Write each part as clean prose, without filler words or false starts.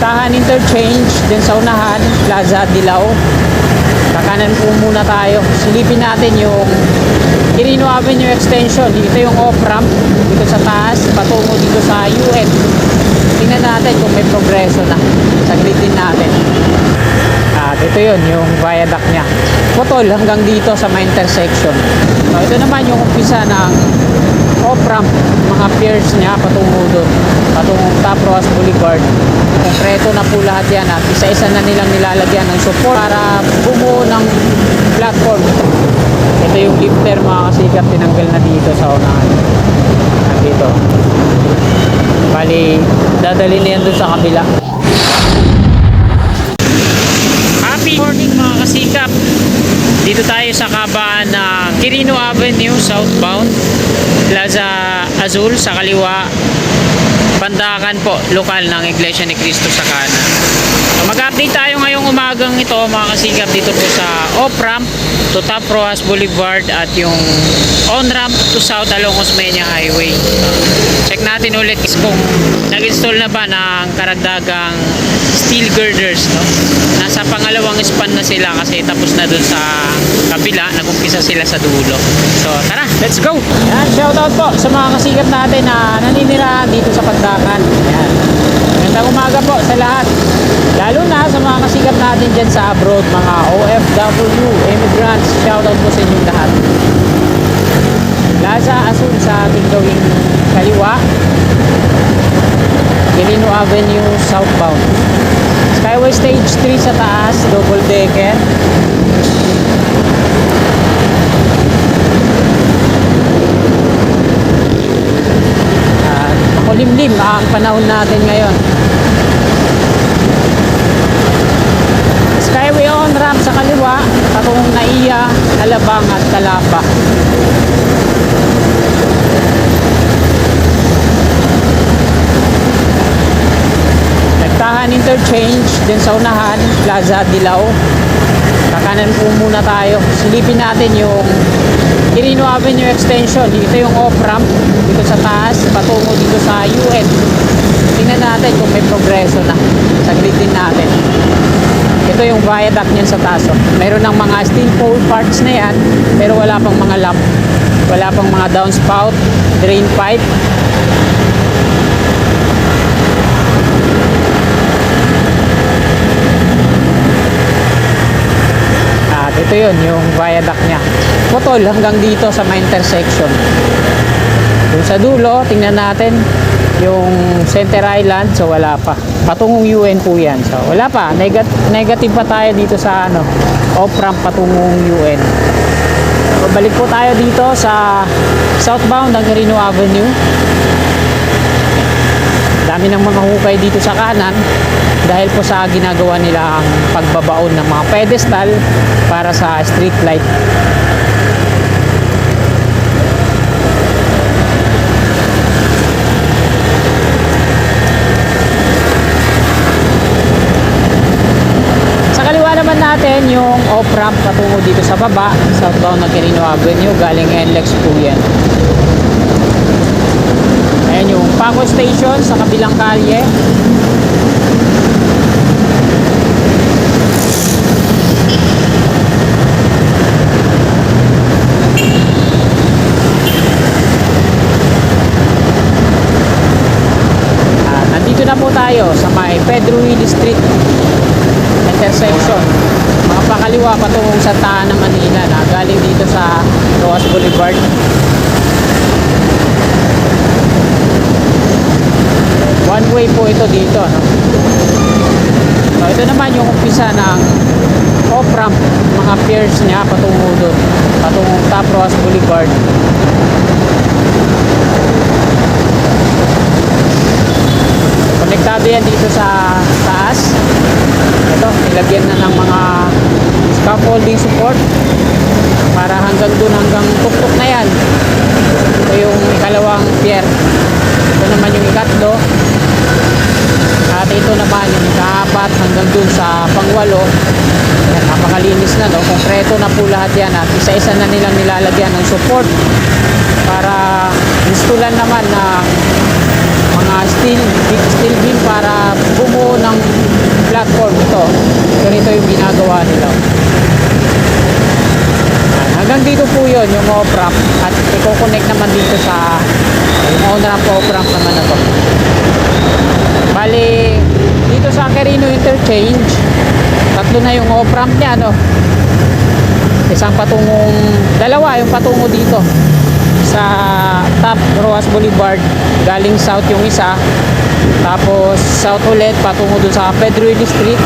Tahan Interchange, din sa unahan, Plaza Dilao. Kakanan po muna tayo. Silipin natin yung Quirino Avenue Extension. Ito yung off-ramp dito sa taas, patungo dito sa UN. Tingnan natin kung may progreso na. Saglit din natin. At ito yun, yung viaduct nya. Putol hanggang dito sa may intersection. So, ito naman yung umpisa ng off-ramp, mga piers nya patungo doon, patungong Top Roas Boulevard. Konkreto na po lahat yan at isa-isa na nilang nilalagyan ng support para bumuo ng platform. Ito yung lifter mga kasikap, tinanggal na dito sa unahan. Dito. Bali, dadali na yan doon sa kabila. Happy morning mga kasikap. Dito tayo sa kabaan ng Quirino Avenue southbound, Plaza Azul sa kaliwa, Pandakan po, lokal ng Iglesia ni Cristo sa kanan. So, mag-update tayo ngayong umagang ito mga kasikap dito po sa off-ramp to Top Roas Boulevard at yung on-ramp to south along Osmeña Highway. Check natin ulit kung nag-install na ba ng karagdagang steel girders, no? Nasa pangalawang span na sila kasi tapos na dun sa kabila, nag-umpisa sila sa dulo. So tara, let's go! Yan, shoutout po sa mga kasikap natin na naninirahan dito sa Pandakan. Yan. Magandang umaga po sa lahat. Lalo na sa mga kasikap natin dyan sa abroad, mga OFW, immigrants, shoutout po sa inyong lahat. Plaza Azul sa ating gawing kaliwa, Quirino Avenue southbound. Skyway Stage 3 sa taas, double decker. Makulimlim ang panahon natin ngayon. Skyway on ramp sa kaliwa, patungong Naiya, Alabang at Talapa. Tahan Interchange, din sa unahan, Plaza Dilao. Kakanan po muna tayo. Silipin natin yung Quirino Avenue Extension. Ito yung off-ramp dito sa taas, patungo dito sa UN. Tingnan natin kung may progreso na. Saglit din natin. Ito yung viaduct niyan sa taas. Mayroon ng mga steel pole parts na yan, pero wala pang mga lamp. Wala pang mga downspout, drain pipe. Ito yun, yung viaduct nya. Putol hanggang dito sa may intersection. Yung sa dulo, tingnan natin yung Center Island. So wala pa. Patungong UN po yan. So wala pa. Negative pa tayo dito sa off-ramp patungong UN. So balik po tayo dito sa southbound ng Quirino Avenue. Dami ng mga hukay dito sa kanan dahil po sa ginagawa nila ang pagbabaon ng mga pedestal para sa street light. Sa kaliwa naman natin yung off-ramp patungo dito sa baba, southbound ng Quirino Avenue, galing NLEX po yan. Ayan yung Paco Station sa kabilang kalye. Nandito na po tayo sa may Pedro Willie Street intersection. Mga pakaliwa patungong Santa Ana, Manila na galing dito sa Roas Boulevard. One way po ito dito, no? So ito naman yung umpisa ng off-ramp, mga piers niya patungo doon, patungong Top Roas Boulevard. Konektado yan dito sa taas. Ito, nilagyan na ng mga scaffolding support para hanggang doon, hanggang tuktok na yan. Ito yung ikalawang pier. Ito naman yung ikatlo. At ito naman yung ika-apat hanggang dun sa pangwalo. Yan, napakalinis na, no? Konkreto na po lahat yan at isa-isa na nilang nilalagyan ng support para installan naman ng mga steel beam para bumuo ng ginagawa nila. Hanggang dito po yun, yung off-ramp. At i-connect naman dito sa yung on-ramp, off-ramp naman na to. Bali, dito sa Quirino Interchange, tatlo na yung off-ramp niya, no? Isang patungong, dalawa yung patungo dito sa Top Rojas Boulevard, galing south yung isa, tapos south ulit patungo dun sa Pedro Hills Street,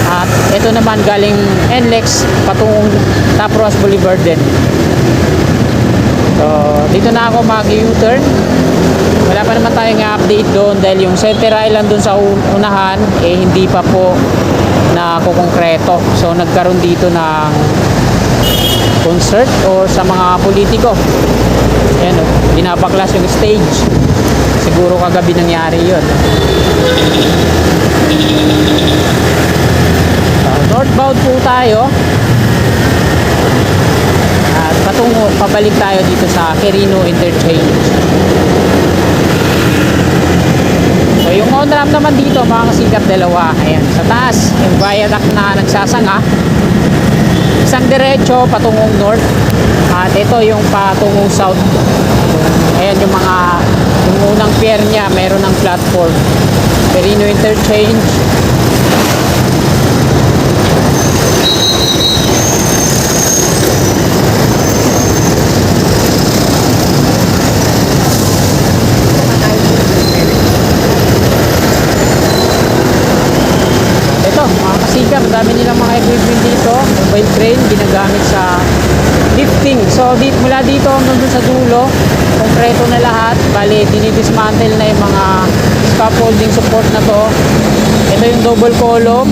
at ito naman galing NLEX patungong Top Rojas Boulevard din. So dito na ako mag-U-turn. Wala pa naman tayong update doon dahil yung Center Island doon sa unahan hindi pa po na kukongkreto. So nagkaroon dito ng concert or sa mga politiko. Ayan, binabaklas yung stage. Siguro kagabi nangyari yun. Northbound po tayo. At pabalik tayo dito sa Quirino Interchange. So yung on-ramp naman dito mga kasikap, dalawa. Ayan, sa taas yung viaduct na nagsasanga, isang diretso patungong north, at ito yung patungong south. Ayan yung unang pier niya, meron ng platform. Quirino Interchange. Dami nilang mga equipment dito, mobile crane ginagamit sa lifting. So mula dito hanggang sa dulo, konkreto na lahat. Bali, dinidismantle na yung mga scaffolding support na to. Ito yung double column,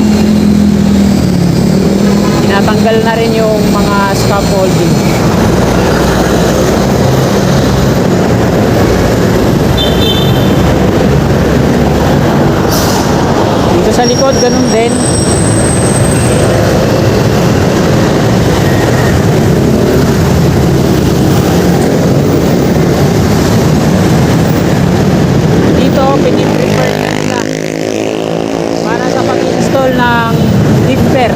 tinatanggal na rin yung mga scaffolding. Dito sa likod ganun din. Piniprepare nila para sa pag-install ng lifter.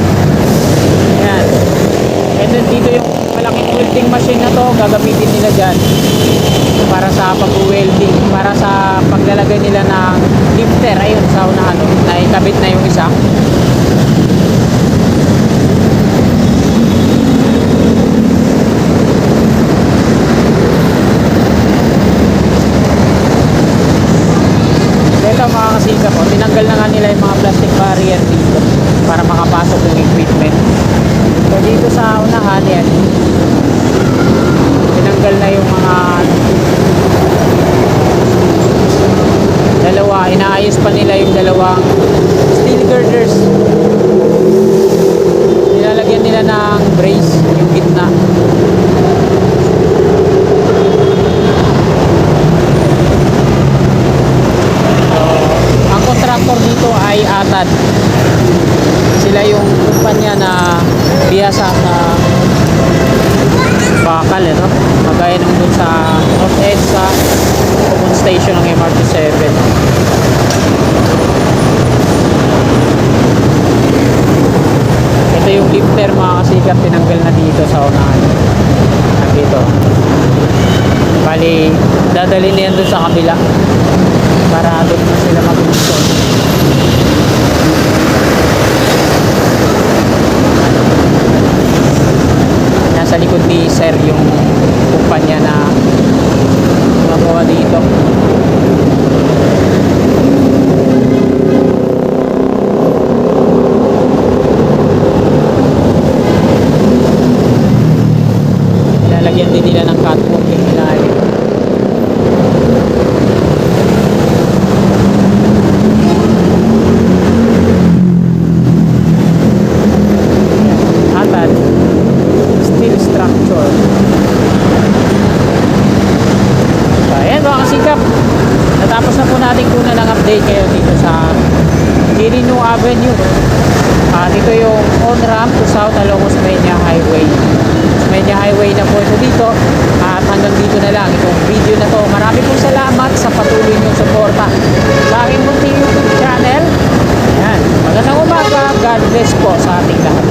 Ayan. And then dito yung malaking welding machine na to, gagamitin nila dyan para sa pag-welding, para sa paglalagay nila ng lifter. Ayun, sa unahan, naikabit na yung isa. Ito mga kasikap, tinanggal na nga nila yung mga plastic barrier dito para makapasok yung equipment. So dito sa unahan yan, tinanggal na yung mga dalawa, inaayos pa nila yung dalawang steel girders. Nilalagyan nila ng brace yung gitna. Contractor dito ay ATAD. Sila yung kumpanya na biyasa sa bakal, no? Magaya nung dun sa North EDSA common station ng MRT7. Ito yung lifter mga kasikap, tinanggal na dito sa unahan. Dito. Bali, dadalhin na yan dun sa kabila para doon na sila mag-install. Nasa likod ni Sir yung kumpanya na magawa dito. Lalagyan din nila ng catwalk yung ilalim. Natapos na po natin kuna ng update kayo dito sa Quirino Avenue. Dito yung on-ramp to south along Osmeña Highway. Osmeña Highway na po ito dito. At hanggang dito na lang itong video na to. Marami pong salamat sa patuloy niyong suporta sa aking munting YouTube channel. Ayan. Magandang umaga. God bless po sa ating lahat.